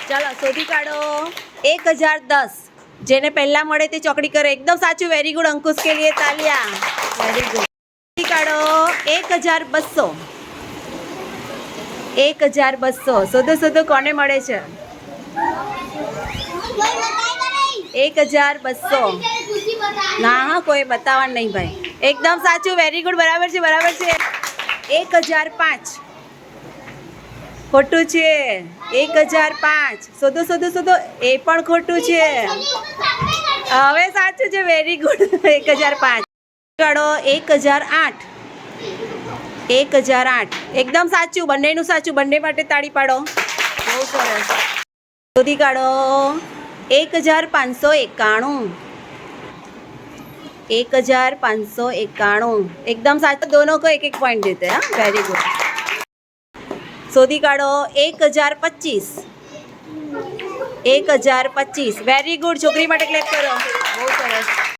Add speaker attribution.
Speaker 1: ચાલો શોધી કાઢો 1010 જેને પહેલા મળે તે ચોકડી કરે एकदम સાચું વેરી ગુડ અંકુશ કે लिए તાલિયા વેરી ગુડ શોધી કાઢો 1200 શોધો કોને મળે છે 1200 ના હા કોઈ બતાવવાનું નહીં ભાઈ एकदम સાચું વેરી ગુડ બરાબર છે 1005 ખોટું છે 1005 શોધો એ પણ ખોટું છે હવે સાચું છે વેરી ગુડ 1005 કાઢો 1008 एकदम સાચું બંનેનું સાચું બંને માટે તાળી પાડો બહુ સરસ શોધી કાઢો 1591 एकदम साथ दोनों को एक पॉइंट देते हैं वेरी गुड शोधी काढ़ो 1025 वेरी गुड छोकरी माटे क्लेप करो बहुत सरस।